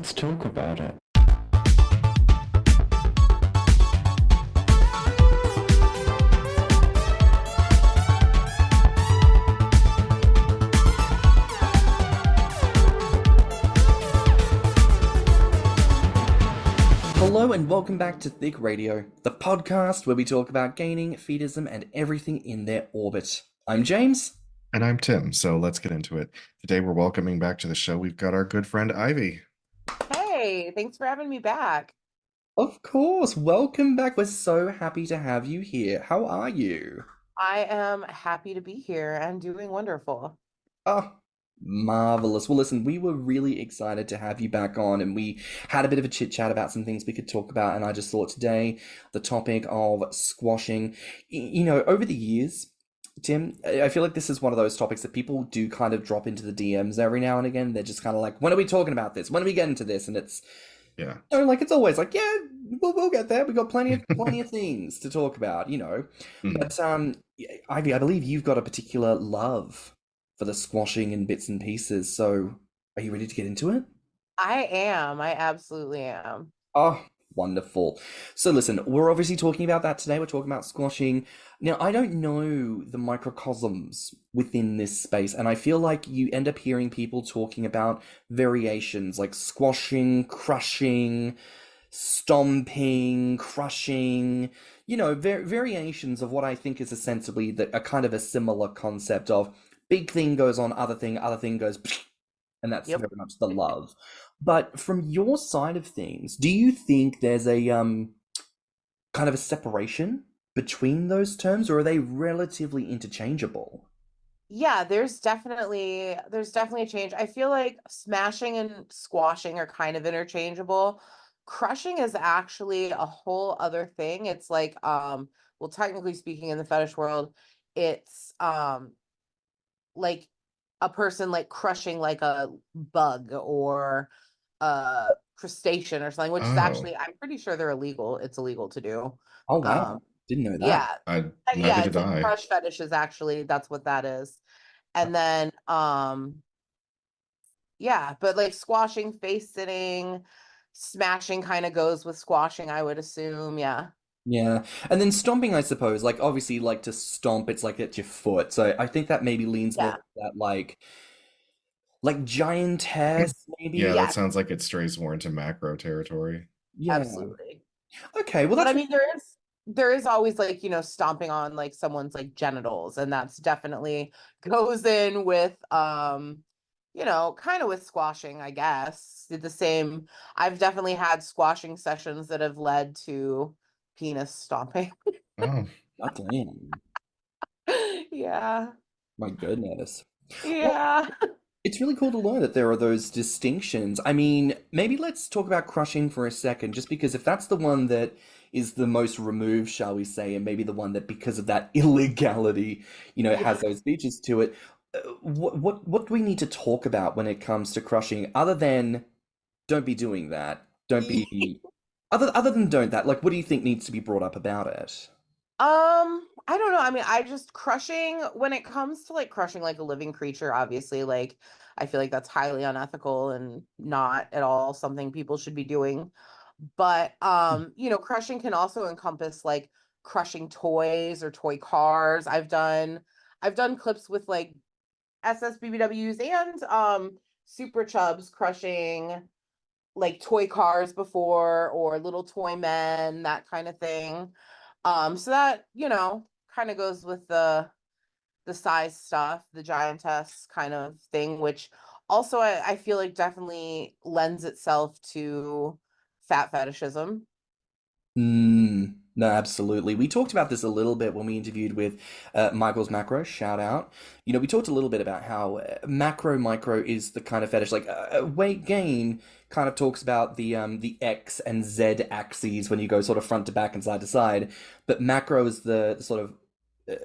let's talk about it. Hello and welcome back to Thicc Radio, the podcast where we talk about gaining, fetishism, and everything in their orbit. I'm James. And I'm Tim, so let's get into it. Today we're welcoming back to the show, we've got our good friend Ivy. Hey, thanks for having me back. Of course, welcome back. We're so happy to have you here. How are you? I am happy to be here and doing wonderful. Oh, marvelous. Well, listen, we were really excited to have you back on, and we had a bit of a chit chat about some things we could talk about. And I just thought today the topic of squashing, over the years, Tim, I feel like this is one of those topics that people do kind of drop into the DMs every now and again. They're just kind of like, when are we talking about this? When are we getting to this? And it's, it's always like, yeah, we'll get there. We've got plenty of things to talk about, But Ivy, I believe you've got a particular love for the squashing and bits and pieces. So are you ready to get into it? I am. I absolutely am. Oh, wonderful. So listen, we're obviously talking about that today. We're talking about squashing. Now, I don't know the microcosms within this space, and I feel like you end up hearing people talking about variations like squashing, crushing, stomping, crushing, variations of what I think is ostensibly a kind of a similar concept of big thing goes on, other thing goes, and that's very much the love. But from your side of things, do you think there's a kind of a separation between those terms, or are they relatively interchangeable? Yeah, there's definitely a change. I feel like smashing and squashing are kind of interchangeable. Crushing is actually a whole other thing. It's like, well, technically speaking, in the fetish world, it's like a person like crushing like a bug or a crustacean or something, which is actually, I'm pretty sure they're illegal. It's illegal to do. Oh wow, didn't know that. Yeah, it's like crush fetishes. Actually, that's what that is. And then but like squashing, face sitting, smashing kind of goes with squashing, I would assume. Yeah, and then stomping, I suppose, like obviously like to stomp, it's like at your foot, so I think that maybe leans more to that like giantess, maybe. That sounds like it strays more into macro territory. Absolutely. Okay, well, but I mean, there is always like, stomping on like someone's like genitals, and that's definitely goes in with kind of with squashing, I guess. The same. I've definitely had squashing sessions that have led to penis stomping. Oh, damn. Yeah. My goodness. Yeah. Well, it's really cool to learn that there are those distinctions. I mean, maybe let's talk about crushing for a second, just because if that's the one that is the most removed, shall we say, and maybe the one that, because of that illegality, has those features to it. What do we need to talk about when it comes to crushing, other than don't be doing that? Don't be other than don't that. Like, what do you think needs to be brought up about it? I don't know. I mean, I just crushing, when it comes to like crushing like a living creature, obviously, like I feel like that's highly unethical and not at all something people should be doing. But crushing can also encompass like crushing toys or toy cars. I've done clips with like SSBBWs and super chubs crushing like toy cars before, or little toy men, that kind of thing. So that, kind of goes with the size stuff, the giantess kind of thing, which also I feel like definitely lends itself to fat fetishism. No, absolutely. We talked about this a little bit when we interviewed with Michael's Macro, shout out. We talked a little bit about how macro micro is the kind of fetish, like weight gain kind of talks about the X and Z axes when you go sort of front to back and side to side, but macro is the sort of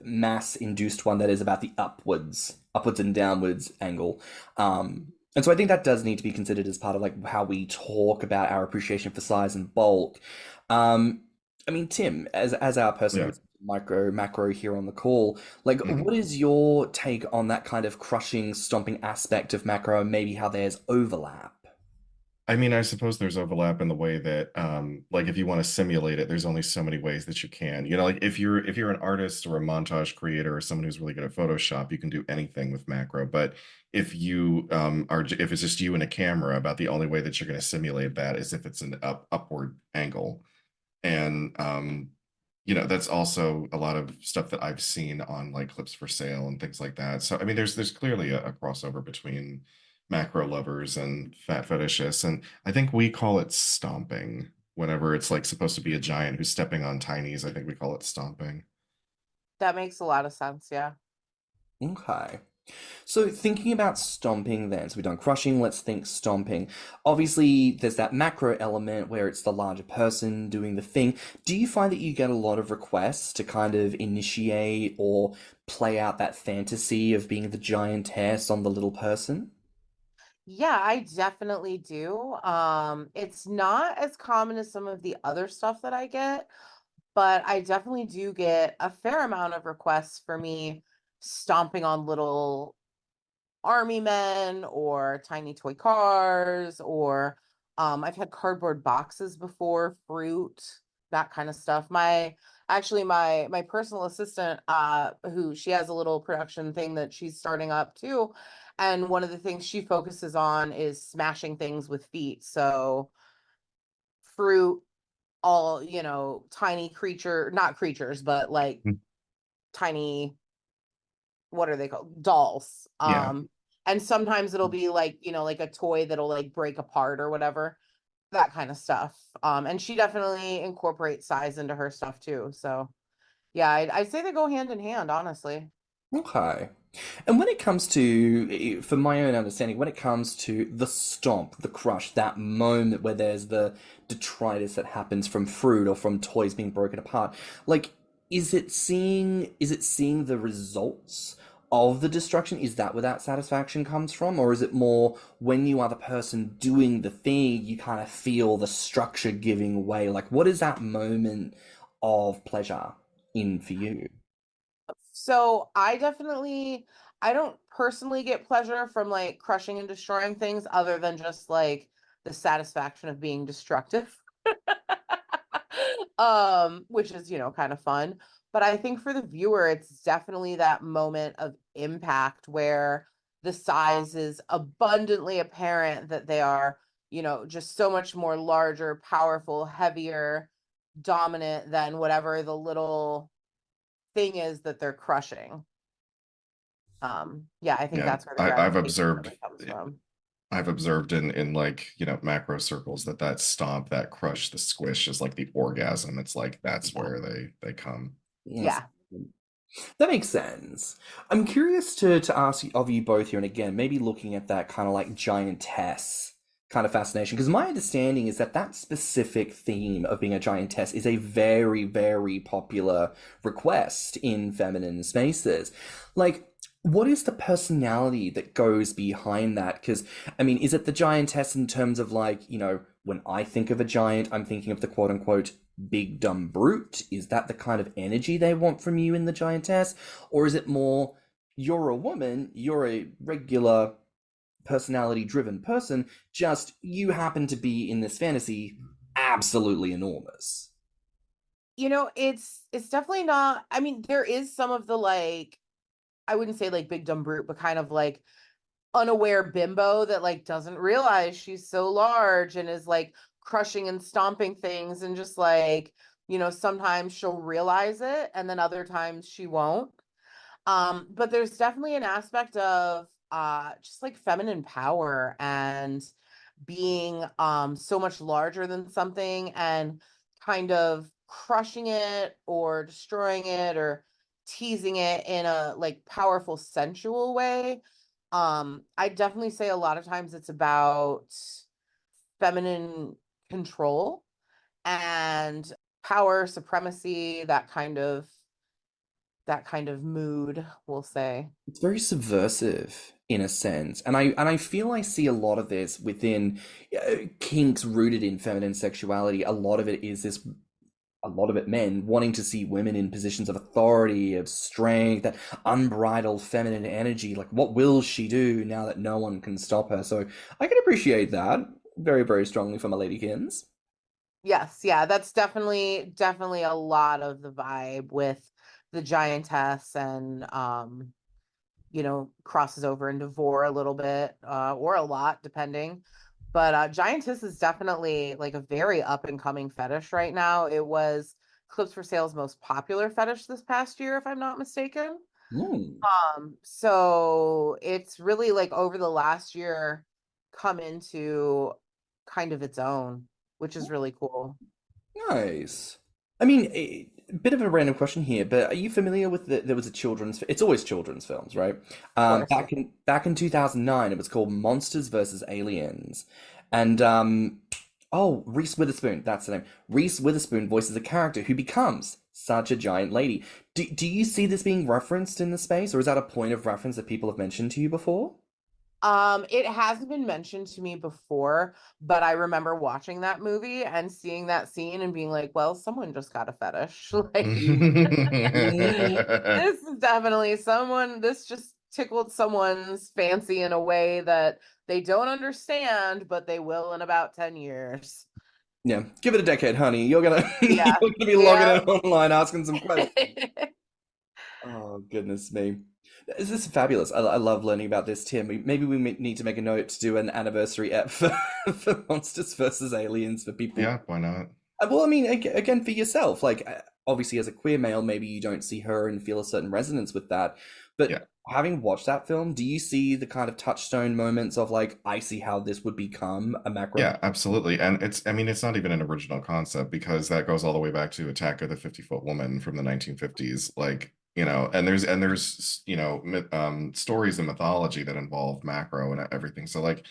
mass induced one that is about the upwards and downwards angle. And so I think that does need to be considered as part of like how we talk about our appreciation for size and bulk. I mean, Tim, as our person macro here on the call, like, what is your take on that kind of crushing, stomping aspect of macro, and maybe how there's overlap? I mean, I suppose there's overlap in the way that, like, if you want to simulate it, there's only so many ways that you can. You know, like if you're an artist or a montage creator or someone who's really good at Photoshop, you can do anything with macro. But if you if it's just you and a camera, about the only way that you're going to simulate that is if it's an upward angle. And that's also a lot of stuff that I've seen on like clips for sale and things like that. So I mean, there's clearly a crossover between macro lovers and fat fetishists, and I think we call it stomping whenever it's like supposed to be a giant who's stepping on tinies. I think we call it stomping. That makes a lot of sense. Yeah. Okay. So thinking about stomping then, so we've done crushing, let's think stomping. Obviously, there's that macro element where it's the larger person doing the thing. Do you find that you get a lot of requests to kind of initiate or play out that fantasy of being the giantess on the little person? Yeah, I definitely do. It's not as common as some of the other stuff that I get, but I definitely do get a fair amount of requests for me stomping on little army men or tiny toy cars, or I've had cardboard boxes before, fruit, that kind of stuff. My personal assistant, who she has a little production thing that she's starting up too, and one of the things she focuses on is smashing things with feet. So fruit, all, tiny creature, not creatures, but like Mm. tiny, what are they called? Dolls. Yeah, And sometimes it'll be like, like a toy that'll like break apart or whatever, that kind of stuff. And she definitely incorporates size into her stuff too. So yeah, I'd say they go hand in hand, honestly. Okay. And when it comes to, for my own understanding, when it comes to the stomp, the crush, that moment where there's the detritus that happens from fruit or from toys being broken apart, like, is it seeing the results of the destruction? Is that where that satisfaction comes from? Or is it more when you are the person doing the thing, you kind of feel the structure giving way? Like, what is that moment of pleasure in for you? So I don't personally get pleasure from like crushing and destroying things other than just like the satisfaction of being destructive. Which is, kind of fun. But I think for the viewer, it's definitely that moment of impact where the size is abundantly apparent that they are, just so much more larger, powerful, heavier, dominant than whatever the little thing is that they're crushing. Yeah, I think yeah. that's where the I've gratification observed really comes from. I've observed in like, macro circles that stomp, that crush, the squish is like the orgasm. It's like that's Yeah. where they come. Yes. Yeah. That makes sense. I'm curious to ask of you both here, and again, maybe looking at that kind of like giantess kind of fascination, because my understanding is that that specific theme of being a giantess is a very, very popular request in feminine spaces. Like, what is the personality that goes behind that? Because, I mean, is it the giantess in terms of like, when I think of a giant, I'm thinking of the quote unquote big dumb brute? Is that the kind of energy they want from you in the giantess? Or is it more, you're a woman, you're a regular personality driven person, just you happen to be in this fantasy absolutely enormous? It's definitely not. I mean, there is some of the like, I wouldn't say like big dumb brute, but kind of like unaware bimbo that like doesn't realize she's so large and is like crushing and stomping things, and just like, sometimes she'll realize it and then other times she won't. But there's definitely an aspect of just like feminine power and being so much larger than something and kind of crushing it or destroying it or teasing it in a like powerful sensual way. I definitely say a lot of times it's about feminine control and power supremacy, that kind of mood, we'll say. It's very subversive in a sense, and I feel I see a lot of this within kinks rooted in feminine sexuality. A lot of it is this, a lot of it men wanting to see women in positions of authority, of strength, that unbridled feminine energy. Like, what will she do now that no one can stop her? So I can appreciate that. very, very strongly for my ladykins. Yes, yeah, that's definitely a lot of the vibe with the giantess, and crosses over into vor a little bit, or a lot, depending. But giantess is definitely like a very up and coming fetish right now. It was Clips for Sale's most popular fetish this past year, if I'm not mistaken. Mm, So it's really like over the last year come into kind of its own, which is really cool. nice. I mean, a bit of a random question here, but are you familiar with there was a children's, it's always children's films, right? Of course, yeah. Back in 2009, it was called Monsters versus Aliens. And oh, Reese Witherspoon, that's the name. Reese Witherspoon voices a character who becomes such a giant lady. Do you see this being referenced in the space, or is that a point of reference that people have mentioned to you before? It hasn't been mentioned to me before, but I remember watching that movie and seeing that scene and being like, well, someone just got a fetish. Like, Mm, this is definitely this just tickled someone's fancy in a way that they don't understand, but they will in about 10 years. yeah, give it a decade, honey. You're gonna Yeah. you're gonna be logging in Yeah. online asking some questions. Oh, goodness me. This is fabulous. I love learning about this, Tim. Maybe we need to make a note to do an anniversary ep for, for Monsters versus Aliens for people. Yeah, why not? Well, I mean, again, for yourself, like, obviously as a queer male, maybe you don't see her and feel a certain resonance with that. Yeah. But having watched that film, do you see the kind of touchstone moments of like, I see how this would become a macro? Yeah, absolutely. And I mean, it's not even an original concept because that goes all the way back to Attack of the 50-Foot Woman from the 1950s. Like, and there's, stories and mythology that involve macro and everything. So like,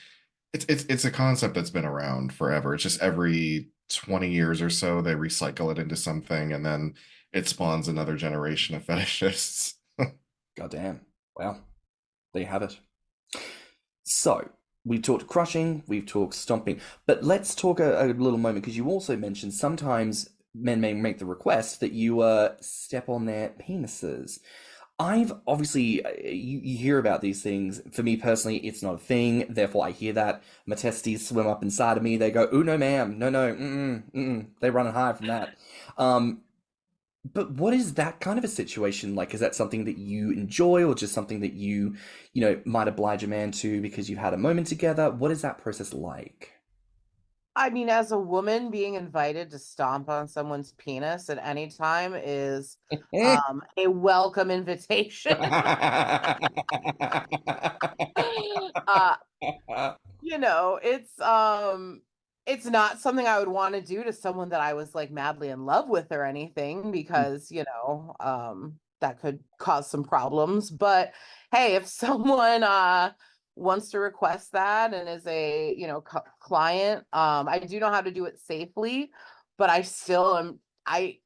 it's a concept that's been around forever. It's just every 20 years or so they recycle it into something, and then it spawns another generation of fetishists. God damn. Wow. There you have it. So, we've talked crushing, we've talked stomping, but let's talk a little moment because you also mentioned sometimes men may make the request that you step on their penises. I've obviously, you hear about these things. For me personally, it's not a thing. Therefore, I hear that. My testes swim up inside of me. They go, "Ooh, no, ma'am. No, no. Mm-mm, mm-mm." They run and hide from that. Um, but what is that kind of a situation like? Is that something that you enjoy or just something that might oblige a man to because you've had a moment together? What is that process like? I mean, as a woman, being invited to stomp on someone's penis at any time is a welcome invitation. uh, it's not something I would want to do to someone that I was like madly in love with or anything, because that could cause some problems. But hey, if someone wants to request that and is a client, I do know how to do it safely, but I still am I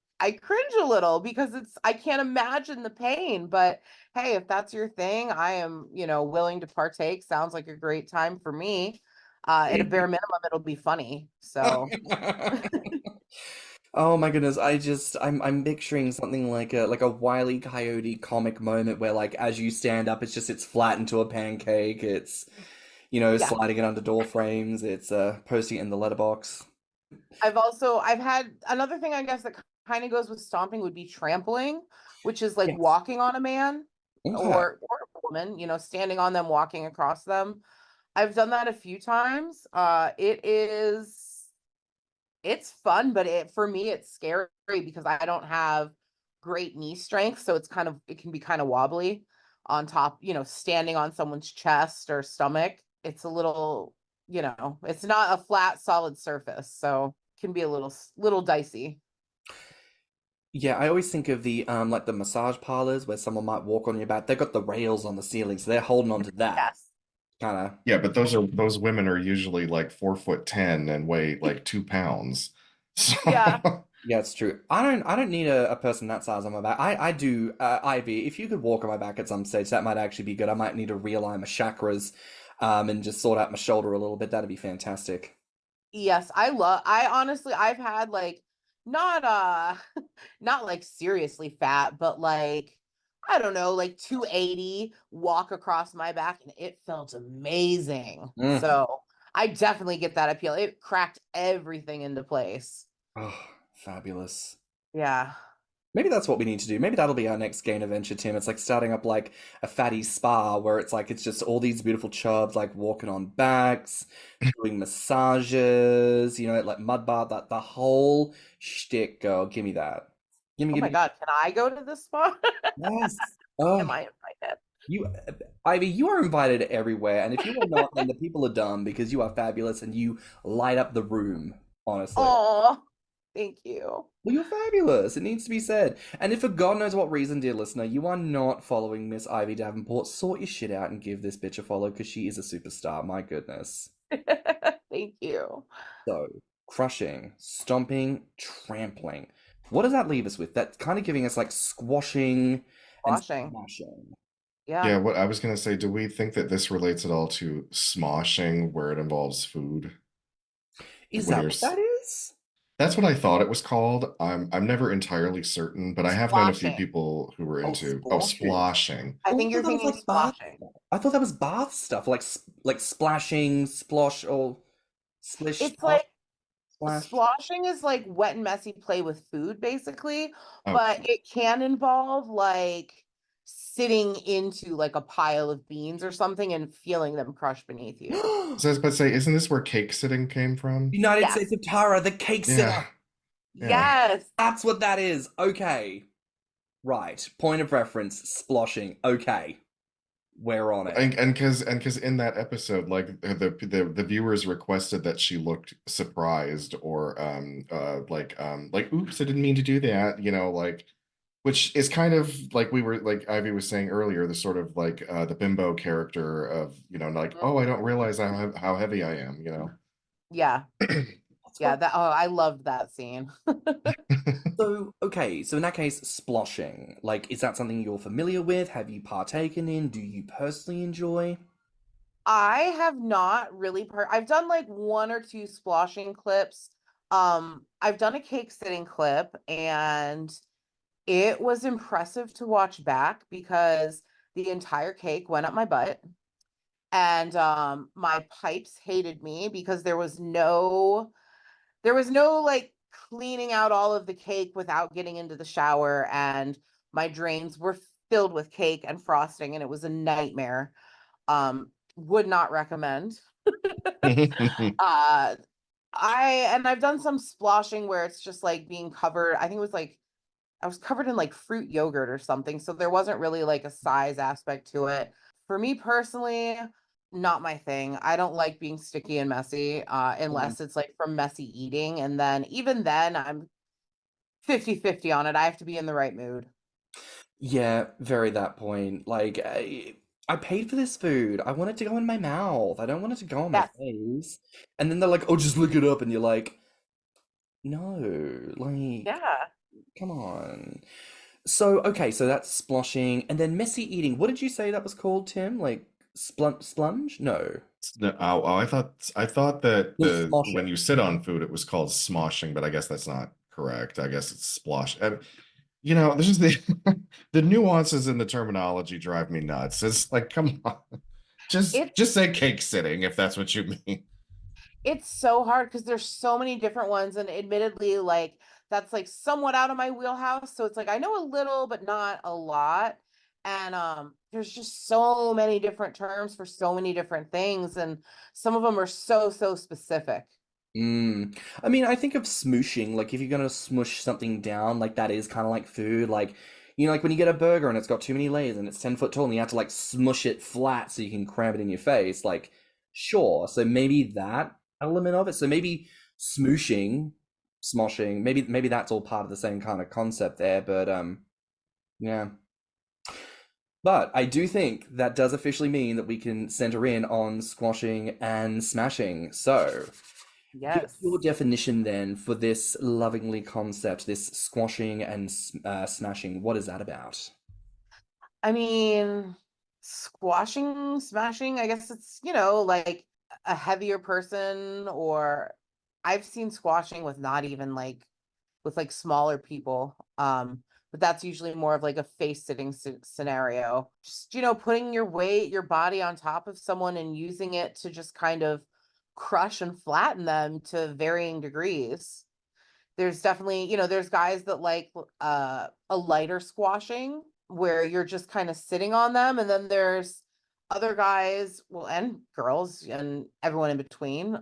cringe a little because I can't imagine the pain. But hey, if that's your thing, I am, willing to partake. Sounds like a great time for me. At a bare minimum, it'll be funny. So Oh my goodness, I'm picturing something like a Wile E. Coyote comic moment where like as you stand up it's flat into a pancake, it's yeah. sliding it under door frames, it's posting it in the letterbox. I've had another thing, I guess, that kind of goes with stomping would be trampling, which is like Yes. walking on a man Okay. or a woman, standing on them, walking across them. I've done that a few times. It's fun, but for me it's scary because I don't have great knee strength, so it can be kind of wobbly on top, standing on someone's chest or stomach. It's a little, it's not a flat solid surface, so it can be a little dicey. Yeah, I always think of the like the massage parlors where someone might walk on your back. They've got the rails on the ceiling, so they're holding on to that. Yes. Kind of. Yeah, but those women are usually like 4'10" and weigh like 2 pounds. So Yeah. Yeah, it's true. I don't need a person that size on my back. I do Ivy, if you could walk on my back at some stage, that might actually be good. I might need to realign my chakras and just sort out my shoulder a little bit. That'd be fantastic. Yes, I honestly, I've had like not not like seriously fat, but like I don't know, like 280 walk across my back and it felt amazing. Mm. So I definitely get that appeal. It cracked everything into place. Oh, fabulous. Yeah. Maybe that's what we need to do. Maybe that'll be our next gain adventure, Tim. It's like starting up like a fatty spa where it's like it's just all these beautiful chubs like walking on backs, doing massages, like mud bath, that the whole shtick, girl. Give me that. Oh Give my me. God, can I go to this spa? Yes. Am Oh, I invited? you, Ivy, you are invited everywhere, and if you are not, then the people are dumb because you are fabulous and you light up the room. Honestly. Oh, thank you. Well, you're fabulous. It needs to be said. And if for God knows what reason, dear listener, you are not following Miss Ivy Davenport, sort your shit out and give this bitch a follow because she is a superstar. My goodness. Thank you. So, crushing, stomping, trampling. What does that leave us with? That's kind of giving us like squashing and Washing. smashing. Yeah. Yeah, what I was gonna say, do we think that this relates at all to smoshing, where it involves food? Like Is when that you're what that is? that's what I thought it was called. I'm never entirely certain, but I have known a few Sploshing. people who were Oh, into sploshing. sploshing. I Oh, I think thought you're that was thinking like bath sploshing. stuff. I thought that was bath stuff, like splashing, splosh, or splish, It's like splash. sploshing is like wet and messy play with food, basically, but Okay. it can involve like sitting into like a pile of beans or something and feeling them crush beneath you. So I was about to say, isn't this where cake sitting came from? United Yes. States of Tara, the cake sitter. Yeah, yeah. Yes. That's what that is. Okay. Right. Point of reference, sploshing. Okay. We're on it. And because in that episode, like the viewers requested that she looked surprised or like oops, I didn't mean to do that, like which is kind of like we were like Ivy was saying earlier, the sort of like the bimbo character of, like, oh, I don't realize how heavy I am. Yeah. That's Yeah. what. That, oh, I loved that scene. So, okay. So, in that case, sploshing. Like, is that something you're familiar with? Have you partaken in? Do you personally enjoy? I have not really I've done like one or two sploshing clips. I've done a cake sitting clip and it was impressive to watch back because the entire cake went up my butt and my pipes hated me because there was no like cleaning out all of the cake without getting into the shower, and my drains were filled with cake and frosting and it was a nightmare. Would not recommend. uh I've done some sploshing where it's just like being covered. I think it was like I was covered in like fruit yogurt or something, so there wasn't really like a size aspect to it. For me personally, not my thing. I don't like being sticky and messy Mm. unless it's like from messy eating, and then even then I'm 50-50 on it. I have to be in the right mood. Yeah, very that point. Like, I paid for this food. I want it to go in my mouth. I don't want it to go on my Yes. face. And then they're like, oh, just look it up. And you're like, no, like, Yeah. come on. So, okay, so that's sploshing. And then messy eating. What did you say that was called, Tim? Like, splunge? No. No, I thought that No, when smoshing. you sit on food, it was called smoshing, but I guess that's not correct. I guess it's splosh. This is the the nuances in the terminology drive me nuts. It's like, come on, just It's just say cake sitting if that's what you mean. it's so hard because there's so many different ones, and admittedly like that's like somewhat out of my wheelhouse, so it's like I know a little but not a lot, and there's just so many different terms for so many different things, and some of them are so specific. Mm. I mean, I think of smooshing, like if you're gonna smush something down, like that is kind of like food. Like, like when you get a burger and it's got too many layers and it's 10 foot tall and you have to like smush it flat so you can cram it in your face. Like, sure. So maybe that element of it. So maybe smooshing, smoshing, maybe that's all part of the same kind of concept there. But yeah. But I do think that does officially mean that we can center in on squashing and smashing. So. Give us your Yes. definition then for this lovingly concept, this squashing and smashing. What is that about? I mean, squashing, smashing, I guess it's, like a heavier person, or I've seen squashing with not even like with like smaller people. But that's usually more of like a face sitting scenario. Just, putting your weight, your body on top of someone and using it to just kind of crush and flatten them to varying degrees. There's definitely, there's guys that like a lighter squashing where you're just kind of sitting on them. And then there's other guys, well, and girls and everyone in between,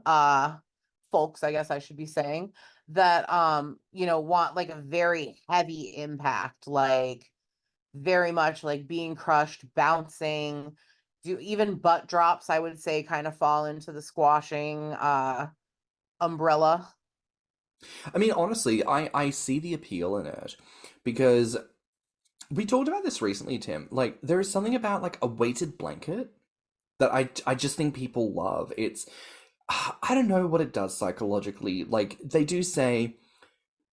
folks, I guess I should be saying, that want like a very heavy impact, like very much like being crushed, bouncing, do even butt drops, I would say kind of fall into the squashing umbrella. I mean, honestly, I see the appeal in it because we talked about this recently, Tim. Like, there is something about like a weighted blanket that I just think people love. It's I don't know what it does psychologically. Like they do say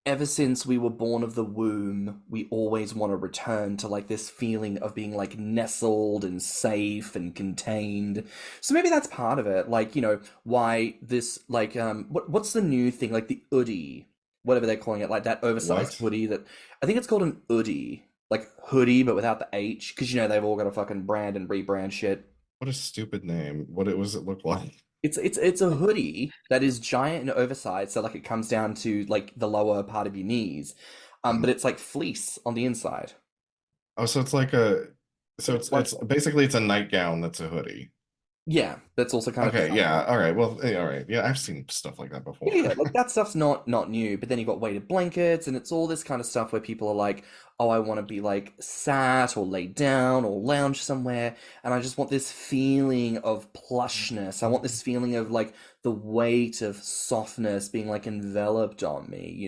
ever since we were born of the womb, we always want to return to like this feeling of being like nestled and safe and contained. So maybe that's part of it. Like, why this like what's the new thing? Like the hoodie, whatever they're calling it, like that oversized What? hoodie that I think it's called an hoodie. Like hoodie but without the H, because they've all got to fucking brand and rebrand shit. What a stupid name. What it was it look like? It's a hoodie that is giant and oversized, so like it comes down to like the lower part of your knees, but Mhm. it's like fleece on the inside. Oh, so it's like a so Like it's basically it's a nightgown that's a hoodie. yeah, that's also kind of Okay, designed. yeah, all right. Well, all right. Yeah, I've seen stuff like that before. Yeah, like that stuff's not new. But then you've got weighted blankets, and it's all this kind of stuff where people are like, "Oh, I want to be like sat or laid down or lounge somewhere, and I just want this feeling of plushness. I want this feeling of like the weight of softness being like enveloped on me.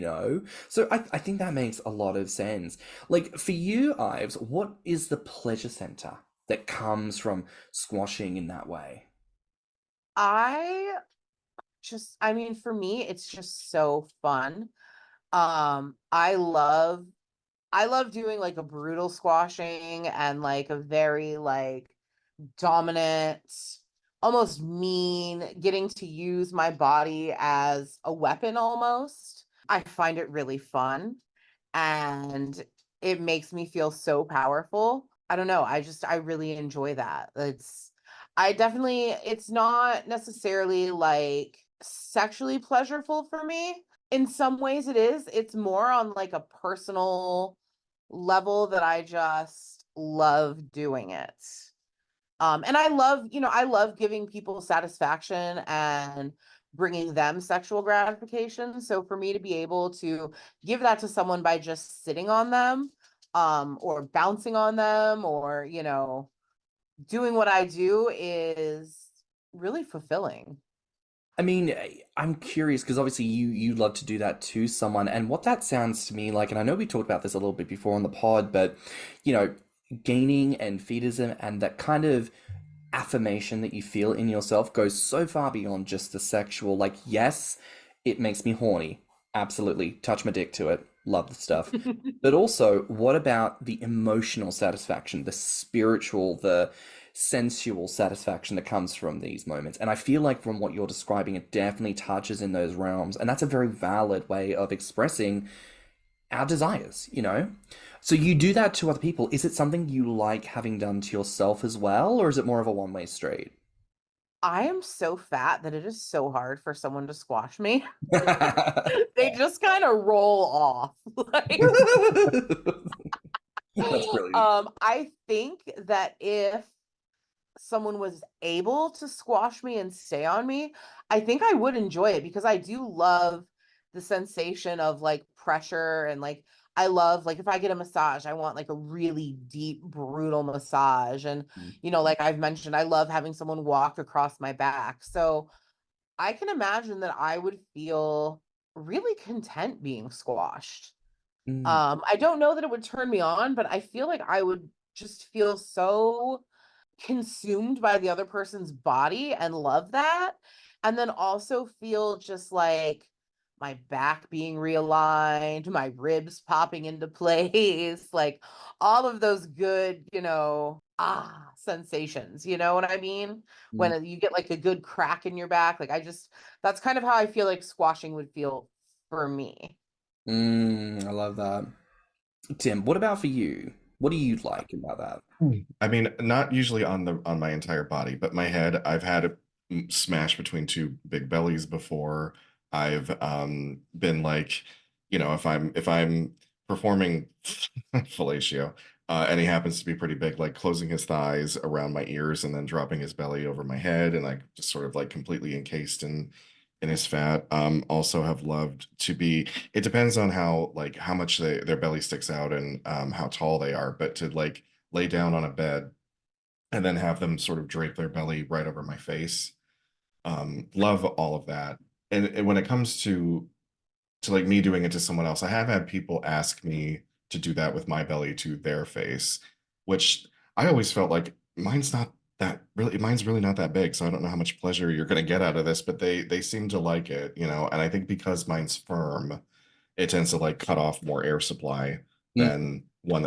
So I think that makes a lot of sense. Like for you, Ives, what is the pleasure center that comes from squashing in that way? I I mean, for me, it's just so fun. Um, I love I love doing like a brutal squashing and like a very like dominant, almost mean, getting to use my body as a weapon almost. I find it really fun and it makes me feel so powerful. I don't know. I really enjoy that. It's not necessarily like sexually pleasurable for me. In some ways it is. It's more on like a personal level that I just love doing it. And I love giving people satisfaction and bringing them sexual gratification. So for me to be able to give that to someone by just sitting on them, or bouncing on them, or, doing what I do is really fulfilling. I mean, I'm curious because obviously you love to do that to someone, and what that sounds to me like, and I know we talked about this a little bit before on the pod, but you know, gaining and fetishism and that kind of affirmation that you feel in yourself goes so far beyond just the sexual. Like, yes, it makes me horny. Absolutely, touch my dick to it. Love the stuff. But also, what about the emotional satisfaction, the spiritual, the sensual satisfaction that comes from these moments? And I feel like from what you're describing, it definitely touches in those realms. And that's a very valid way of expressing our desires. So you do that to other people. Is it something you like having done to yourself as well, or is it more of a one-way street? I am so fat that it is so hard for someone to squash me. They just kind of roll off. Like, That's brilliant. I think that if someone was able to squash me and stay on me, I think I would enjoy it because I do love the sensation of like pressure and like I love like if I get a massage, I want like a really deep, brutal massage. And like I've mentioned, I love having someone walk across my back. So I can imagine that I would feel really content being squashed. Mm. I don't know that it would turn me on, but I feel like I would just feel so consumed by the other person's body and love that. And then also feel just like my back being realigned, my ribs popping into place, like all of those good, sensations. You know what I mean? Mm. When you get like a good crack in your back, like that's kind of how I feel like squashing would feel for me. I love that. Tim, what about for you? What do you like about that? I mean, not usually on my entire body, but my head. I've had smashed between two big bellies before. I've been like, if I'm performing fellatio, and he happens to be pretty big, like closing his thighs around my ears and then dropping his belly over my head, and like just sort of like completely encased in his fat. Also have loved to be. It depends on how much their belly sticks out and how tall they are, but to like lay down on a bed and then have them sort of drape their belly right over my face. Love all of that. And when it comes to like me doing it to someone else, I have had people ask me to do that with my belly to their face, which I always felt like mine's really not that big, so I don't know how much pleasure you're going to get out of this, but they seem to like it, and I think because mine's firm, it tends to like cut off more air supply Mm, than one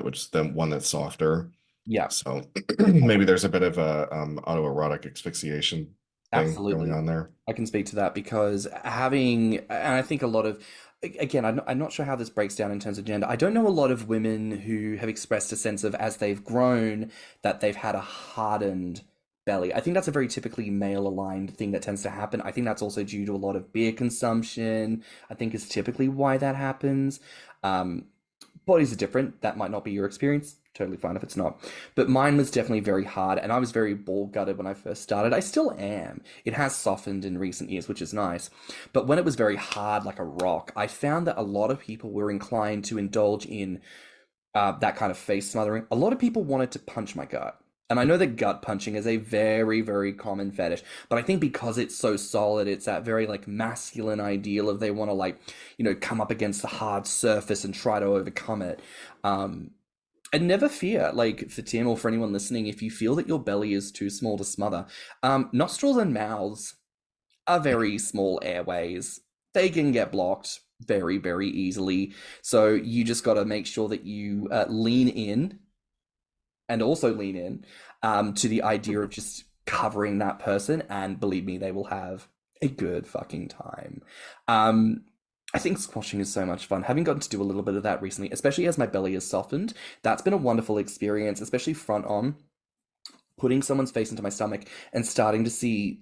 that's softer. yeah, So maybe there's a bit of a autoerotic asphyxiation thing going absolutely. on there. I can speak to that because and I think a lot of, again, I'm not sure how this breaks down in terms of gender. I don't know a lot of women who have expressed a sense of, as they've grown, that they've had a hardened belly. I think that's a very typically male aligned thing that tends to happen. I think that's also due to a lot of beer consumption, I think is typically why that happens. Um, Bodies are different. That might not be your experience. Totally fine if it's not. But mine was definitely very hard, and I was very ball gutted when I first started. I still am. It has softened in recent years, which is nice. But when it was very hard, like a rock, I found that a lot of people were inclined to indulge in that kind of face smothering. A lot of people wanted to punch my gut. And I know that gut punching is a very, very common fetish, but I think because it's so solid, it's that very like masculine ideal of they want to like, come up against the hard surface and try to overcome it. Um, and never fear, like for Tim or for anyone listening, if you feel that your belly is too small to smother, nostrils and mouths are very small airways. They can get blocked very, very easily. So you just got to make sure that you lean in and also lean in to the idea of just covering that person. And believe me, they will have a good fucking time. Um, I think squashing is so much fun. Having gotten to do a little bit of that recently, especially as my belly has softened, that's been a wonderful experience, especially front on, putting someone's face into my stomach and starting to see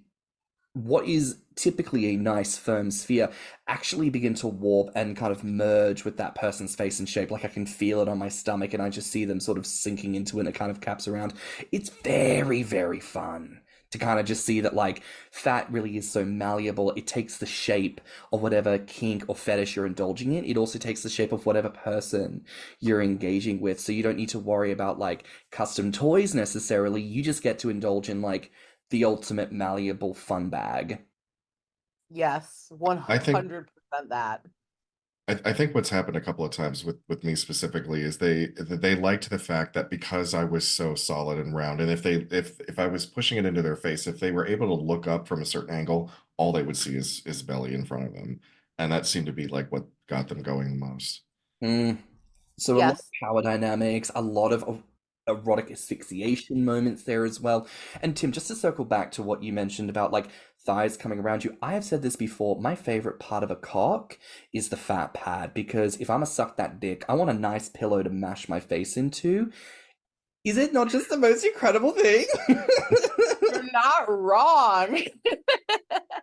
what is typically a nice firm sphere actually begin to warp and kind of merge with that person's face and shape. Like I can feel it on my stomach and I just see them sort of sinking into it and it kind of caps around. It's very, very fun to kind of just see that like fat really is so malleable. It takes the shape of whatever kink or fetish you're indulging in. It also takes the shape of whatever person you're engaging with. So you don't need to worry about like custom toys necessarily. You just get to indulge in like the ultimate malleable fun bag. Yes, I think 100% that. I think what's happened a couple of times with me specifically is they liked the fact that because I was so solid and round, and if I was pushing it into their face, if they were able to look up from a certain angle, all they would see is belly in front of them, and that seemed to be like what got them going the most. Mm. So a lot of Yes. power dynamics, a lot of erotic asphyxiation moments there as well. And Tim, just to circle back to what you mentioned about like thighs coming around you, I have said this before. My favorite part of a cock is the fat pad because if I'm gonna suck that dick, I want a nice pillow to mash my face into. Is it not just the most incredible thing? You're not wrong.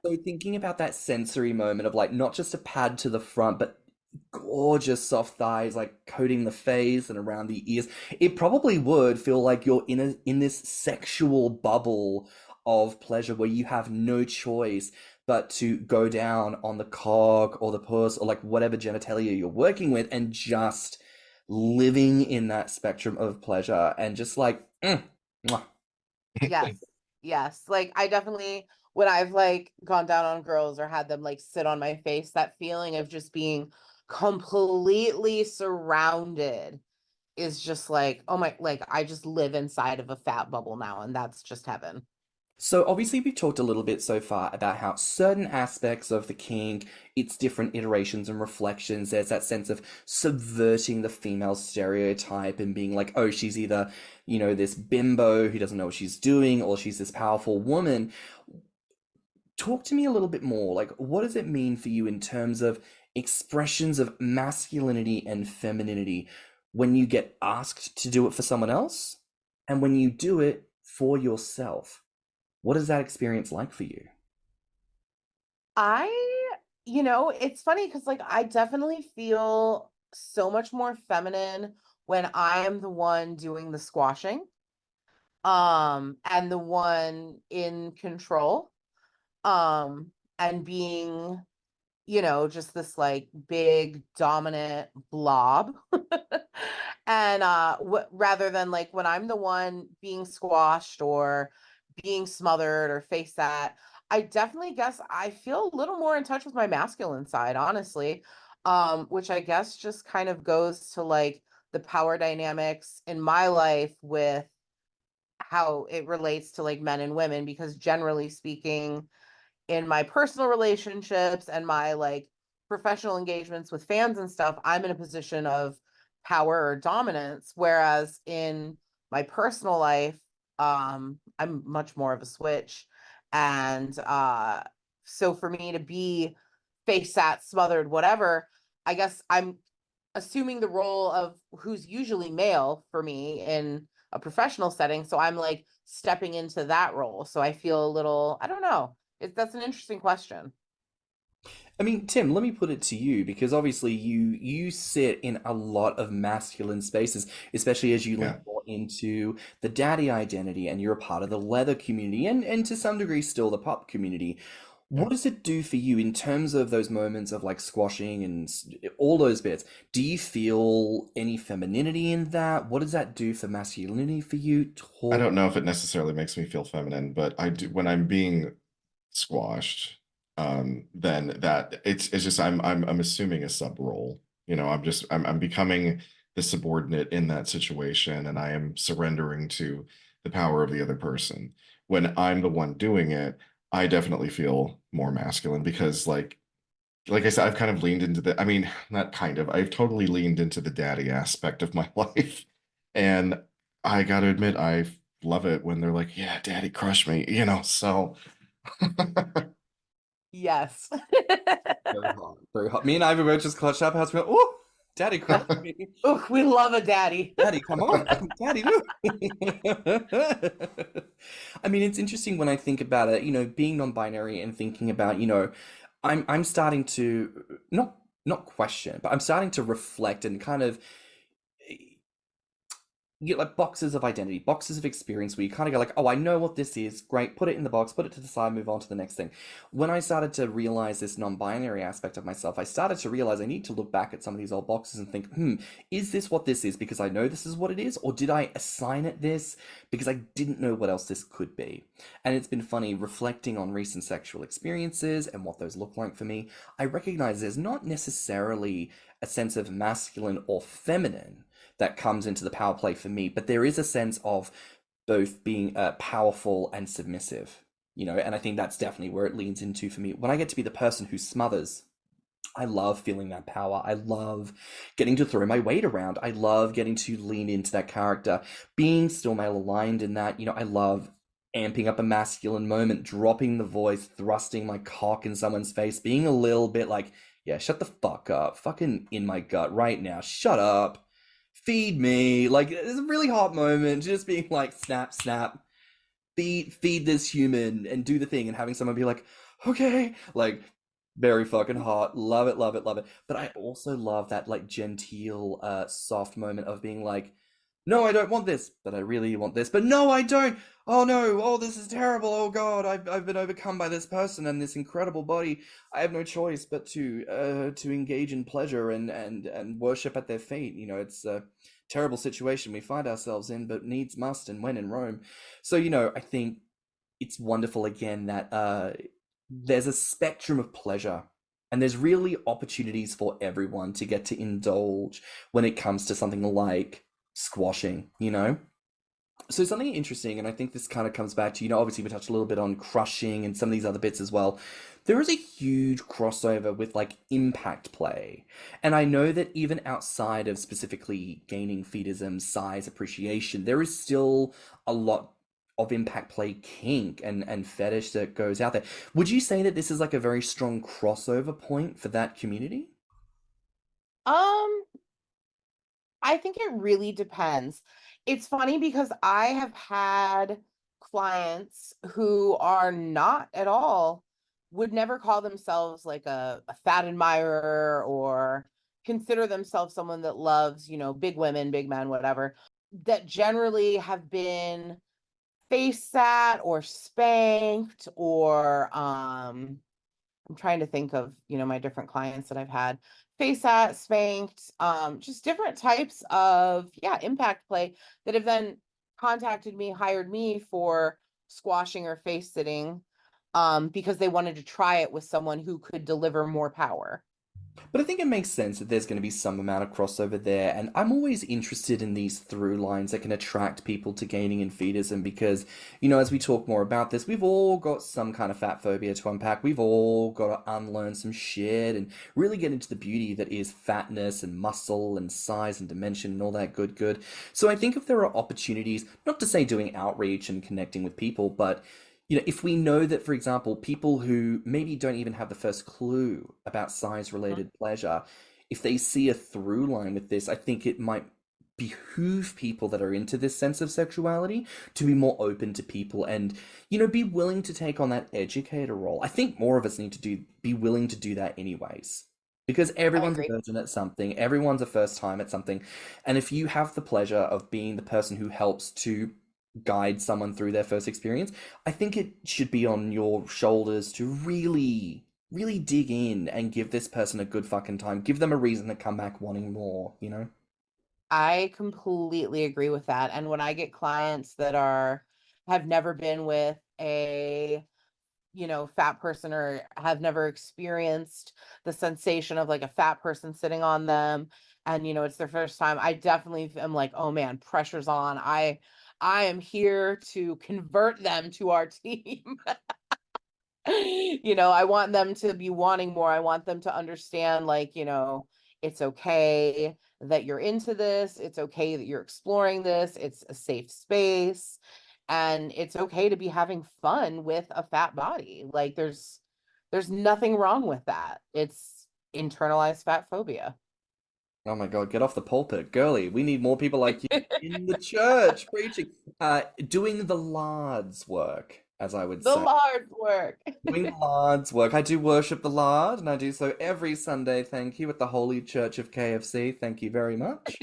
So thinking about that sensory moment of like not just a pad to the front, but gorgeous soft thighs like coating the face and around the ears, it probably would feel like you're in this sexual bubble of pleasure where you have no choice but to go down on the cock or the puss or like whatever genitalia you're working with and just living in that spectrum of pleasure and just like mwah. Yes. Yes. Like I definitely when I've like gone down on girls or had them like sit on my face, that feeling of just being completely surrounded is just like, oh my, like I just live inside of a fat bubble now and that's just heaven. So obviously we've talked a little bit so far about how certain aspects of the kink, its different iterations and reflections, there's that sense of subverting the female stereotype and being like, oh, she's either, this bimbo who doesn't know what she's doing, or she's this powerful woman. Talk to me a little bit more. Like, what does it mean for you in terms of expressions of masculinity and femininity when you get asked to do it for someone else and when you do it for yourself? What is that experience like for you? I, it's funny because like I definitely feel so much more feminine when I am the one doing the squashing, and the one in control, and being, just this like big dominant blob. And rather than like when I'm the one being squashed or being smothered or face that, I definitely guess I feel a little more in touch with my masculine side, honestly. Which I guess just kind of goes to like the power dynamics in my life with how it relates to like men and women, because generally speaking, in my personal relationships and my like professional engagements with fans and stuff, I'm in a position of power or dominance. Whereas in my personal life, I'm much more of a switch. And so for me to be face sat, smothered, whatever, I guess I'm assuming the role of who's usually male for me in a professional setting. So I'm like stepping into that role. So I feel a little, I don't know. That's an interesting question. I mean, Tim, let me put it to you because obviously you sit in a lot of masculine spaces, especially as you lean Yeah. more into the daddy identity and you're a part of the leather community and to some degree still the pop community. Yeah. What does it do for you in terms of those moments of like squashing and all those bits? Do you feel any femininity in that? What does that do for masculinity for you? I Talk. don't know if it necessarily makes me feel feminine, but I do when I'm being squashed, then that it's just I'm assuming a sub role. I'm becoming the subordinate in that situation, and I am surrendering to the power of the other person. When I'm the one doing it, I definitely feel more masculine because like I said, I've kind of leaned into the, I mean, not kind of, I've totally leaned into the daddy aspect of my life. And I got to admit, I love it when they're like, yeah, daddy crushed me, so Yes. Very hot. Very hot. Me and Ivy both just clutched up. House, oh, daddy crushed me. Oh, we love a daddy. Daddy, come on. Daddy, look. I mean, it's interesting when I think about it, being non-binary and thinking about, I'm starting to not question, but I'm starting to reflect and kind of you get like boxes of identity, boxes of experience where you kind of go like, oh, I know what this is. Great, put it in the box, put it to the side, move on to the next thing. When I started to realize this non-binary aspect of myself, I started to realize I need to look back at some of these old boxes and think, is this what this is because I know this is what it is? Or did I assign it this because I didn't know what else this could be? And it's been funny reflecting on recent sexual experiences and what those look like for me. I recognize there's not necessarily a sense of masculine or feminine that comes into the power play for me, but there is a sense of both being powerful and submissive, and I think that's definitely where it leans into for me. When I get to be the person who smothers, I love feeling that power. I love getting to throw my weight around. I love getting to lean into that character, being still male aligned in that, I love amping up a masculine moment, dropping the voice, thrusting my cock in someone's face, being a little bit like, yeah, shut the fuck up, fucking in my gut right now, shut up, feed me. Like it's a really hot moment, just being like, snap, snap, feed this human and do the thing, and having someone be like, okay, like very fucking hot. Love it, love it, love it. But I also love that like genteel, soft moment of being like, no, I don't want this, but I really want this. But no, I don't. Oh no, oh this is terrible. Oh God, I've been overcome by this person and this incredible body. I have no choice but to engage in pleasure and worship at their feet. It's a terrible situation we find ourselves in, but needs must, and when in Rome. So, I think it's wonderful again that there's a spectrum of pleasure and there's really opportunities for everyone to get to indulge when it comes to something like squashing. So something interesting, and I think this kind of comes back to, obviously we touched a little bit on crushing and some of these other bits as well. There is a huge crossover with like impact play. And I know that even outside of specifically gaining fetism, size, appreciation, there is still a lot of impact play kink and fetish that goes out there. Would you say that this is like a very strong crossover point for that community? Um, I think it really depends. It's funny because I have had clients who are not at all, would never call themselves like a fat admirer or consider themselves someone that loves, big women, big men, whatever, that generally have been face sat or spanked or I'm trying to think of, my different clients that I've had face at, spanked, just different types of, impact play that have then contacted me, hired me for squashing or face sitting, because they wanted to try it with someone who could deliver more power. But I think it makes sense that there's going to be some amount of crossover there, and I'm always interested in these through lines that can attract people to gaining and fetishism because, as we talk more about this, we've all got some kind of fat phobia to unpack. We've all got to unlearn some shit and really get into the beauty that is fatness and muscle and size and dimension and all that good. So I think if there are opportunities, not to say doing outreach and connecting with people, but if we know that, for example, people who maybe don't even have the first clue about size-related pleasure, if they see a through line with this, I think it might behoove people that are into this sense of sexuality to be more open to people and, be willing to take on that educator role. I think more of us need to be willing to do that anyways. Because everyone's a virgin at something, everyone's a first time at something, and if you have the pleasure of being the person who helps to guide someone through their first experience, I think it should be on your shoulders to really, really dig in and give this person a good fucking time. Give them a reason to come back wanting more, I completely agree with that. And when I get clients that have never been with a, fat person or have never experienced the sensation of like a fat person sitting on them and, it's their first time, I definitely am like, oh man, pressure's on. I am here to convert them to our team. I want them to be wanting more. I want them to understand, like, it's okay that you're into this. It's okay that you're exploring this. It's a safe space. And it's okay to be having fun with a fat body. Like there's nothing wrong with that. It's internalized fat phobia. Oh my God, get off the pulpit. Girly, we need more people like you in the church preaching, doing the Lord's work, as I would The say. Lord's work. Doing the Lord's work. I do worship the Lord, and I do so every Sunday, thank you, at the Holy Church of KFC. Thank you very much.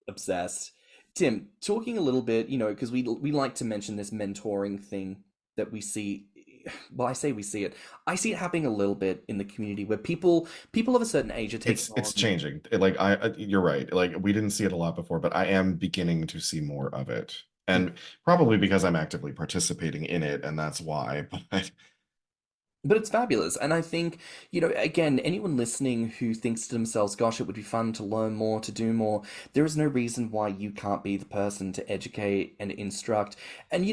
Obsessed. Tim, talking a little bit, because we like to mention this mentoring thing that we see. Well, I say we see it. I see it happening a little bit in the community where people of a certain age are taking It's on. changing. You're right. Like we didn't see it a lot before, but I am beginning to see more of it. And probably because I'm actively participating in it, and that's why. But it's fabulous. And I think, again, anyone listening who thinks to themselves, gosh, it would be fun to learn more, to do more, there is no reason why you can't be the person to educate and instruct. And,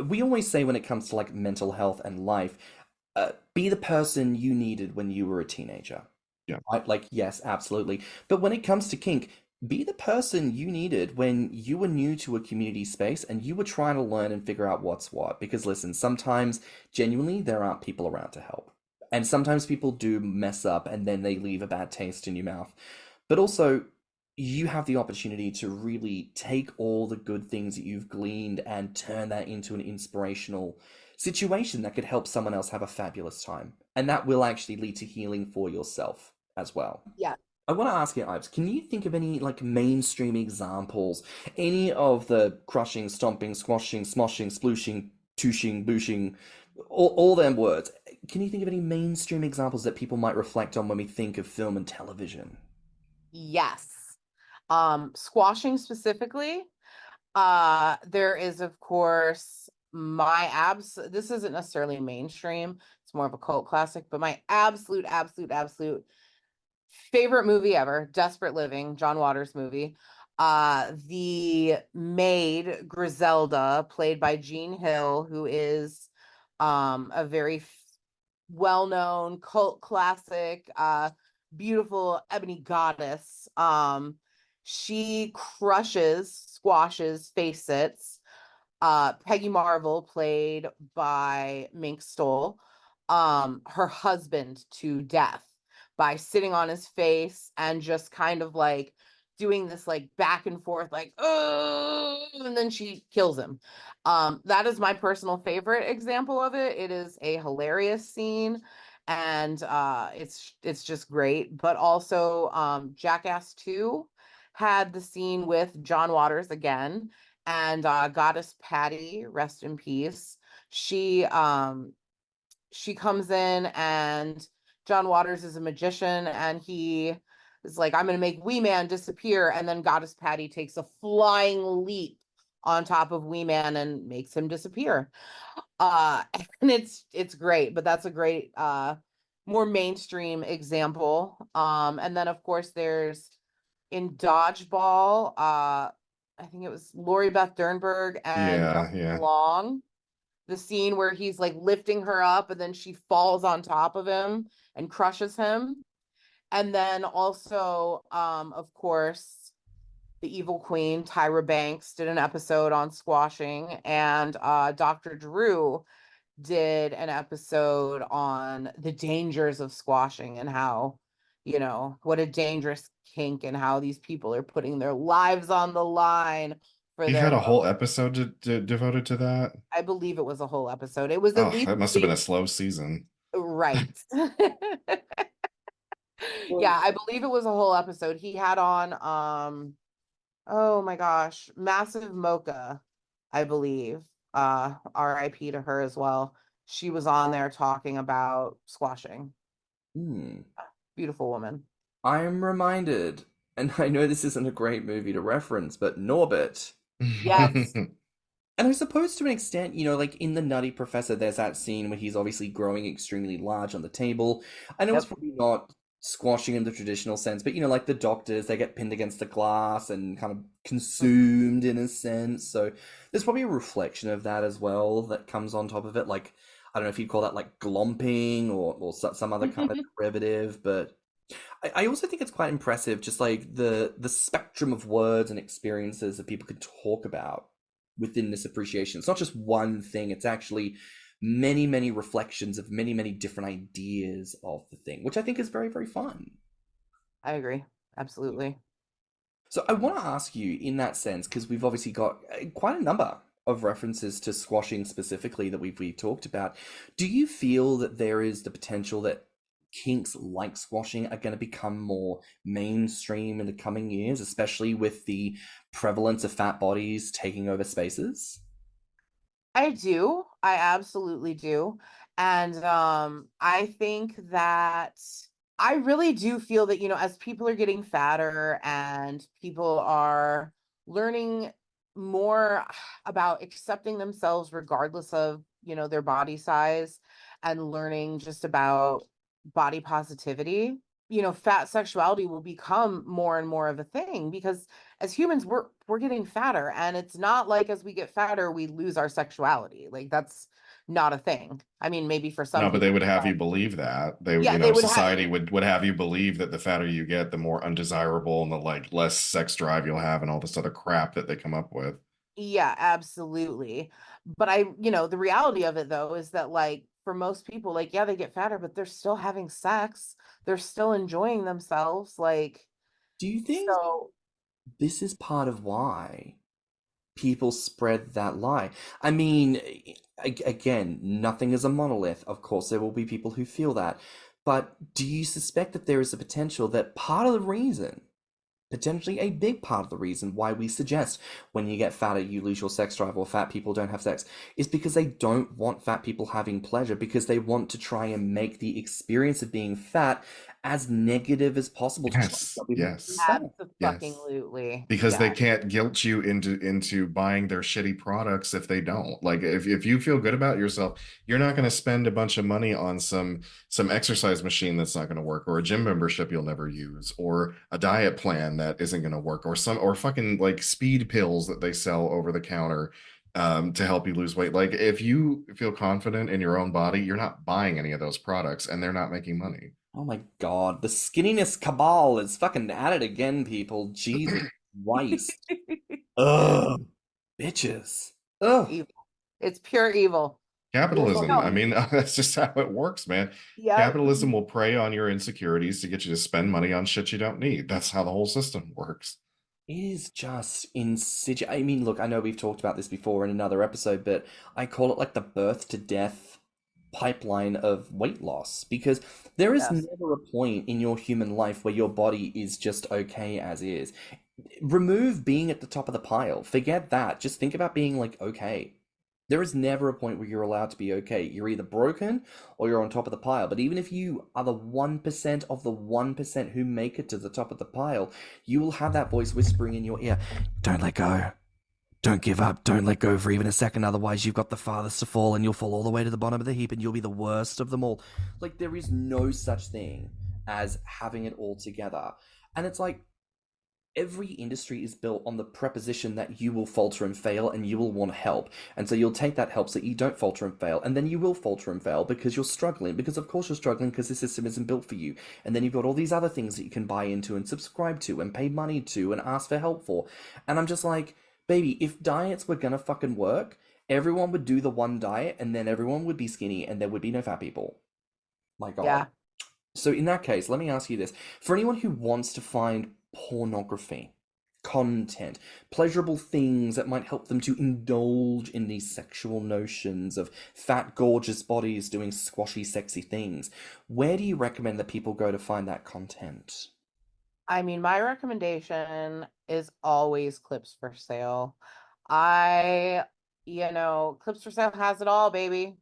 we always say when it comes to like mental health and life, be the person you needed when you were a teenager. Yeah. Right? Like, yes, absolutely. But when it comes to kink, be the person you needed when you were new to a community space and you were trying to learn and figure out what's what. Because listen, sometimes genuinely there aren't people around to help. And sometimes people do mess up and then they leave a bad taste in your mouth. But also, you have the opportunity to really take all the good things that you've gleaned and turn that into an inspirational situation that could help someone else have a fabulous time. And that will actually lead to healing for yourself as well. Yeah. I want to ask you, Ives, can you think of any like mainstream examples? Any of the crushing, stomping, squashing, smoshing, sploshing, touching, booshing, all them words. Can you think of any mainstream examples that people might reflect on when we think of film and television? Yes. Squashing specifically, there is of course my this isn't necessarily mainstream, it's more of a cult classic, but my absolute favorite movie ever, Desperate Living, John Waters movie. The maid Griselda, played by Jean Hill, who is a very well-known cult classic, beautiful ebony goddess. She squashes, face sits. Peggy Marvel, played by Mink Stoll, her husband to death by sitting on his face and just kind of like doing this like back and forth, like, oh, and then she kills him. That is my personal favorite example of it. It is a hilarious scene, and it's just great. But also, Jackass 2 had the scene with John Waters again, and Goddess Patty, rest in peace. She comes in, and John Waters is a magician, and he is like, I'm going to make Wee Man disappear. And then Goddess Patty takes a flying leap on top of Wee Man and makes him disappear. And it's great, but that's a great, more mainstream example. And then of course there's in Dodgeball, I think it was Lori Beth Dernberg and Justin Long, the scene where he's like lifting her up and then she falls on top of him and crushes him. And then also, of course, the evil queen, Tyra Banks, did an episode on squashing, and Dr. Drew did an episode on the dangers of squashing and how, what a dangerous kink and how these people are putting their lives on the line for He their had a whole episode devoted to that. I believe it was a whole episode. It was at least that must have been a slow season. Right. Yeah, I believe it was a whole episode. He had on oh my gosh, Massive Mocha, I believe. RIP to her as well. She was on there talking about squashing. Beautiful woman. I'm reminded, and I know this isn't a great movie to reference, but Norbit. Yes. And I suppose to an extent, like in The Nutty Professor, there's that scene where he's obviously growing extremely large on the table. I know it's probably not squashing in the traditional sense, but like the doctors, they get pinned against the glass and kind of consumed in a sense. So there's probably a reflection of that as well that comes on top of it. Like, I don't know if you'd call that like glomping or some other kind of derivative, but I also think it's quite impressive, just like the spectrum of words and experiences that people could talk about within this appreciation. It's not just one thing, it's actually many, many reflections of many, many different ideas of the thing, which I think is very, very fun. I agree. Absolutely. So I want to ask you in that sense, because we've obviously got quite a number of references to squashing specifically that we've talked about. Do you feel that there is the potential that kinks like squashing are going to become more mainstream in the coming years, especially with the prevalence of fat bodies taking over spaces? I do. I absolutely do. And I think that I really do feel that, as people are getting fatter and people are learning more about accepting themselves regardless of, their body size, and learning just about body positivity, fat sexuality will become more and more of a thing, because as humans we're getting fatter, and it's not like as we get fatter we lose our sexuality. Like, that's not a thing. I mean, maybe for some No, people, but they would have you believe that. They they would society would have you believe that the fatter you get, the more undesirable and the like less sex drive you'll have and all this other crap that they come up with. Yeah, absolutely. But the reality of it though is that, like, for most people, like, yeah, they get fatter, but they're still having sex. They're still enjoying themselves. Like, do you think this is part of why people spread that lie? I mean, again, nothing is a monolith. Of course, there will be people who feel that. But do you suspect that there is a potential that part of the reason, potentially a big part of the reason why we suggest when you get fatter, you lose your sex drive, or fat people don't have sex, is because they don't want fat people having pleasure, because they want to try and make the experience of being fat as negative as possible. Yes. Absolutely. Because they can't guilt you into buying their shitty products if they don't. Like, if you feel good about yourself, you're not going to spend a bunch of money on some exercise machine that's not going to work, or a gym membership you'll never use, or a diet plan that isn't going to work, or fucking like speed pills that they sell over the counter to help you lose weight. Like, if you feel confident in your own body, you're not buying any of those products, and they're not making money. Oh my god, the skinniness cabal is fucking at it again, people. Jesus Christ. Ugh. Bitches. Ugh. Evil. It's pure evil. Capitalism. I mean, that's just how it works, man. Yeah. Capitalism will prey on your insecurities to get you to spend money on shit you don't need. That's how the whole system works. It is just insidious. I mean, look, I know we've talked about this before in another episode, but I call it like the birth to death pipeline of weight loss because there is Yes. never a point in your human life where your body is just okay as is. Remove being at the top of the pile. Forget that. Just think about being like okay. There is never a point where you're allowed to be okay. You're either broken or you're on top of the pile. But even if you are the 1% of the 1% who make it to the top of the pile, you will have that voice whispering in your ear, don't let go. Don't give up. Don't let go for even a second. Otherwise, you've got the farthest to fall and you'll fall all the way to the bottom of the heap and you'll be the worst of them all. Like, there is no such thing as having it all together. And it's like, every industry is built on the preposition that you will falter and fail and you will want help. And so you'll take that help so you don't falter and fail. And then you will falter and fail because you're struggling. Because of course you're struggling because the system isn't built for you. And then you've got all these other things that you can buy into and subscribe to and pay money to and ask for help for. And I'm just like, baby, if diets were gonna fucking work, everyone would do the one diet and then everyone would be skinny and there would be no fat people. My God. Yeah. So in that case, let me ask you this. For anyone who wants to find pornography, content, pleasurable things that might help them to indulge in these sexual notions of fat, gorgeous bodies doing squashy, sexy things, where do you recommend that people go to find that content? I mean, my recommendation is always Clips for Sale. Clips for Sale has it all, baby.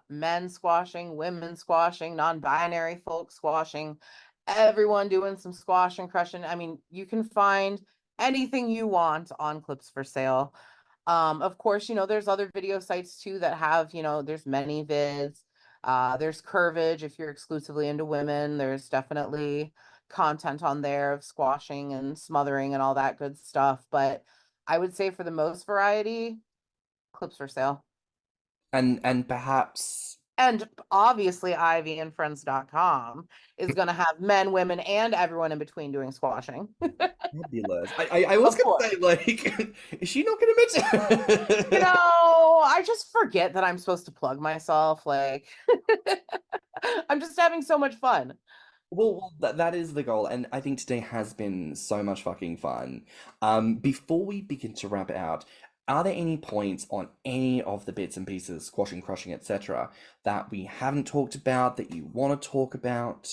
Men squashing, women squashing, non-binary folk squashing, everyone doing some squash and crushing. I mean, you can find anything you want on Clips for Sale. Of course, there's other video sites too that have, there's many vids. There's Curvage if you're exclusively into women. There's definitely content on there of squashing and smothering and all that good stuff. But I would say for the most variety, Clips for Sale. And perhaps And obviously, ivyandfriends.com is going to have men, women, and everyone in between doing squashing. fabulous. I was Of gonna course. say, like, is she not gonna mention? I just forget that I'm supposed to plug myself. Like, I'm just having so much fun. Well, that is the goal, and I think today has been so much fucking fun. Before we begin to wrap it out, are there any points on any of the bits and pieces, squashing, crushing, etc., that we haven't talked about that you want to talk about?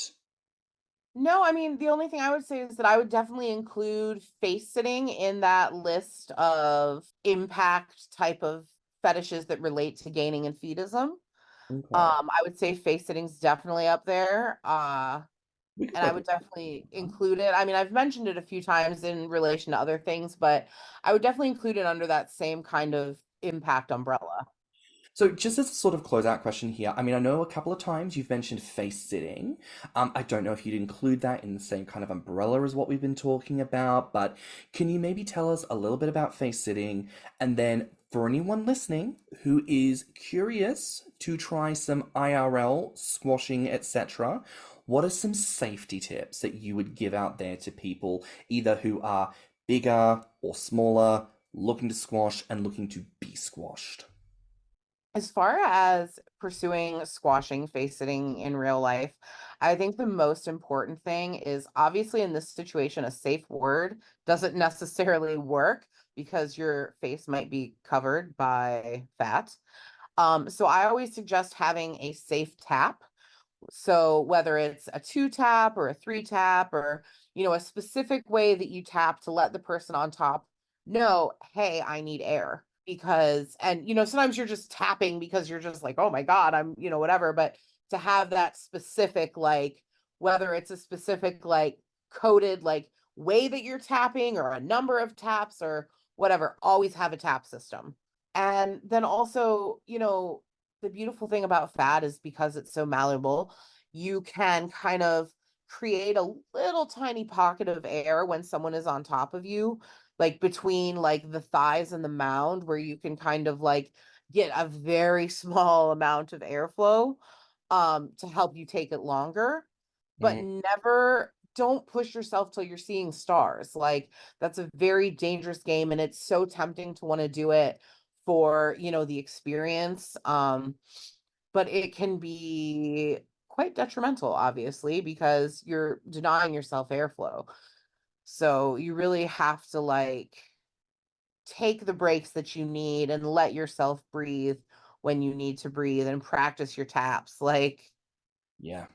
No, I mean, the only thing I would say is that I would definitely include face sitting in that list of impact type of fetishes that relate to gaining and fetism. Okay, I would say face sitting's definitely up there. we could And I probably. would definitely include it. I mean, I've mentioned it a few times in relation to other things, but I would definitely include it under that same kind of impact umbrella. So, just as a sort of closeout question here, I mean, I know a couple of times you've mentioned face sitting. I don't know if you'd include that in the same kind of umbrella as what we've been talking about, but can you maybe tell us a little bit about face sitting? And then, for anyone listening who is curious to try some IRL squashing, etc., what are some safety tips that you would give out there to people, either who are bigger or smaller, looking to squash and looking to be squashed? As far as pursuing squashing, face sitting in real life, I think the most important thing is obviously in this situation, a safe word doesn't necessarily work because your face might be covered by fat. So I always suggest having a safe tap. So whether it's a 2 tap or a 3 tap or, a specific way that you tap to let the person on top know, hey, I need air. Because, and, sometimes you're just tapping because you're just like, oh my God, I'm, whatever. But to have that specific, like, whether it's a specific, like, coded, like, way that you're tapping or a number of taps or whatever, always have a tap system. And then also, the beautiful thing about fat is because it's so malleable, you can kind of create a little tiny pocket of air when someone is on top of you, like between like the thighs and the mound, where you can kind of like get a very small amount of airflow to help you take it longer. But never don't push yourself till you're seeing stars. Like that's a very dangerous game and it's so tempting to want to do it for the experience, but it can be quite detrimental obviously because you're denying yourself airflow. So you really have to like take the breaks that you need and let yourself breathe when you need to breathe and practice your taps. Like, Yeah.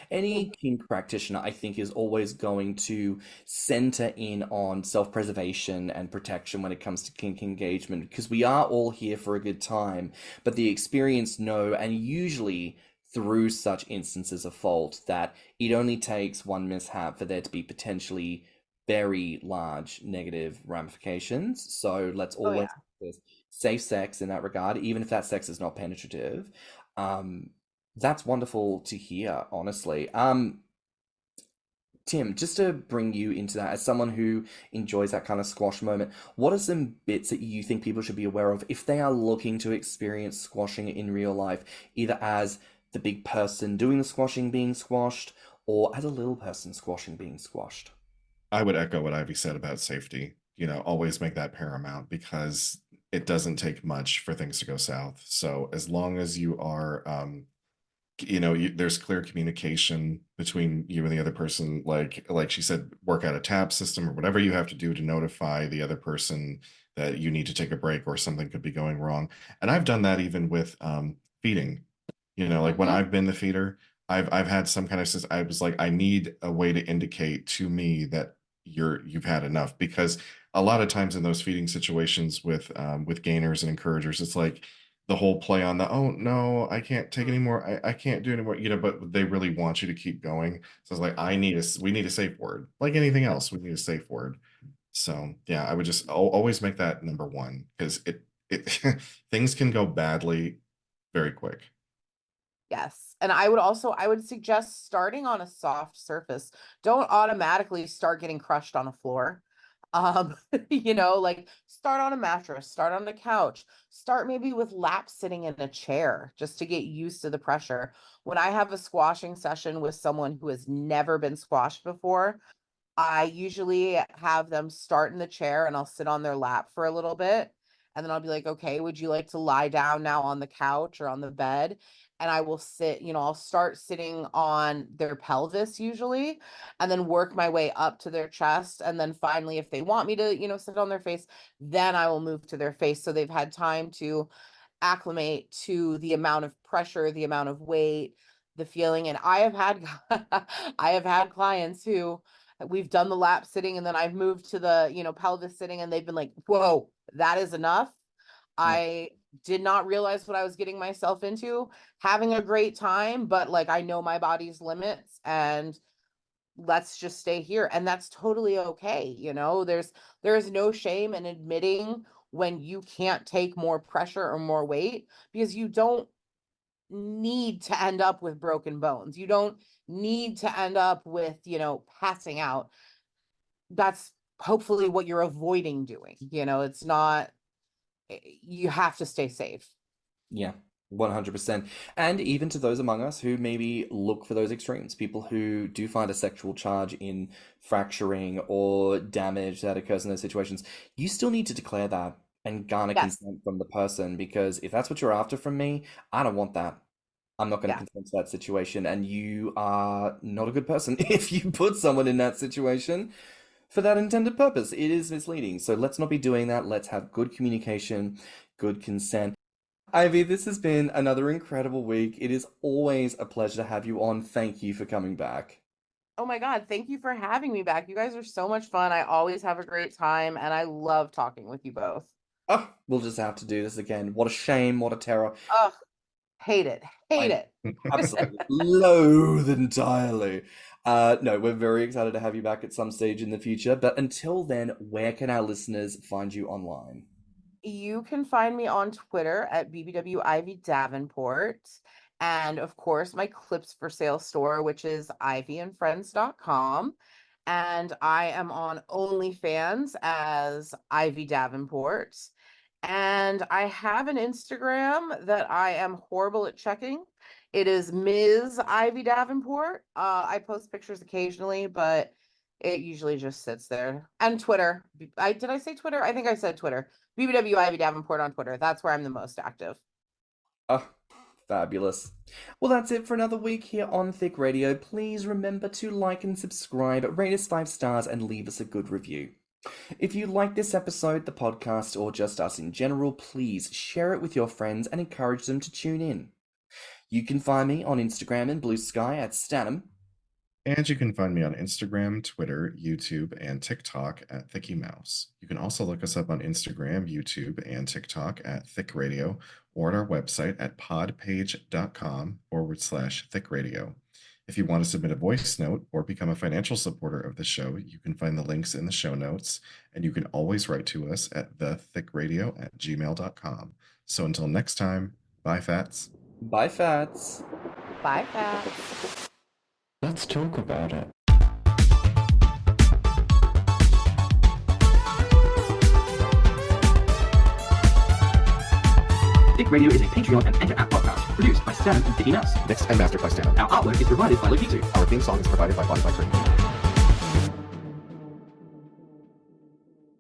Any kink practitioner, I think, is always going to center in on self-preservation and protection when it comes to kink engagement, because we are all here for a good time, but the experienced know, and usually through such instances of fault, that it only takes one mishap for there to be potentially very large negative ramifications. So let's oh always yeah. practice safe sex in that regard, even if that sex is not penetrative. Um, that's wonderful to hear, honestly. Tim, just to bring you into that, as someone who enjoys that kind of squash moment, what are some bits that you think people should be aware of if they are looking to experience squashing in real life, either as the big person doing the squashing being squashed, or as a little person squashing being squashed? I would echo what Ivy said about safety. Always make that paramount because it doesn't take much for things to go south. So as long as you are there's clear communication between you and the other person, like she said, work out a tap system or whatever you have to do to notify the other person that you need to take a break or something could be going wrong. And I've done that even with feeding. Like when Hmm. I've been the feeder, I've had some kind of system. I was like, I need a way to indicate to me that you've had enough, because a lot of times in those feeding situations with gainers and encouragers, it's like the whole play on the, oh no, I can't take anymore, I can't do anymore, but they really want you to keep going. So it's like, we need a safe word, like anything else, we need a safe word. So yeah, I would just always make that number one, because it things can go badly very quick. Yes. And I would suggest starting on a soft surface. Don't automatically start getting crushed on a floor. Um, like start on a mattress, start on a couch, start maybe with lap sitting in a chair just to get used to the pressure. When I have a squashing session with someone who has never been squashed before, I usually have them start in the chair and I'll sit on their lap for a little bit. And then I'll be like, okay, would you like to lie down now on the couch or on the bed? And I will sit, I'll start sitting on their pelvis usually, and then work my way up to their chest. And then finally, if they want me to, sit on their face, then I will move to their face. So they've had time to acclimate to the amount of pressure, the amount of weight, the feeling. And I have had I have had clients who we've done the lap sitting and then I've moved to the, pelvis sitting and they've been like, "Whoa, that is enough." Yeah. I did not realize what I was getting myself into, having a great time, but like I know my body's limits and let's just stay here, and that's totally okay. There's no shame in admitting when you can't take more pressure or more weight, because you don't need to end up with broken bones. You don't need to end up with, passing out. That's hopefully what you're avoiding doing. It's not, you have to stay safe. Yeah, 100%. And even to those among us who maybe look for those extremes, people who do find a sexual charge in fracturing or damage that occurs in those situations, you still need to declare that and garner Yes. consent from the person, because if that's what you're after from me, I don't want that. I'm not going to Yeah. consent to that situation, and you are not a good person if you put someone in that situation for that intended purpose. It is misleading. So let's not be doing that. Let's have good communication, good consent. Ivy, this has been another incredible week. It is always a pleasure to have you on. Thank you for coming back. Oh my God. Thank you for having me back. You guys are so much fun. I always have a great time and I love talking with you both. Oh, we'll just have to do this again. What a shame, what a terror. Oh, hate it. Hate I it. absolutely loathe entirely. No, we're very excited to have you back at some stage in the future. But until then, where can our listeners find you online? You can find me on Twitter at BBW Ivy Davenport. And of course, my clips for sale store, which is ivyandfriends.com. And I am on OnlyFans as Ivy Davenport. And I have an Instagram that I am horrible at checking. It is Ms. Ivy Davenport. I post pictures occasionally, but it usually just sits there. And Twitter. Did I say Twitter? I think I said Twitter. BBW Ivy Davenport on Twitter. That's where I'm the most active. Oh, Fabulous. Well, that's it for another week here on Thicc Radio. Please remember to like and subscribe, rate us 5 stars, and leave us a good review. If you like this episode, the podcast, or just us in general, please share it with your friends and encourage them to tune in. You can find me on Instagram and BlueSky at stannnum. And you can find me on Instagram, Twitter, YouTube, and TikTok at ThiccyMouse. You can also look us up on Instagram, YouTube, and TikTok at Thicc Radio, or at our website at podpage.com/Thicc Radio. If you want to submit a voice note or become a financial supporter of the show, you can find the links in the show notes, and you can always write to us at thethiccradio@gmail.com. So until next time, bye, Fats. Bye, Fats. Bye, Fats. Let's talk about it. Thicc Radio is a Patreon and Enter app podcast produced by Stan and Thicky Mouse. Mixed and mastered by stannnum. Our artwork is provided by OnlyFans. Our theme song is provided by Spotify.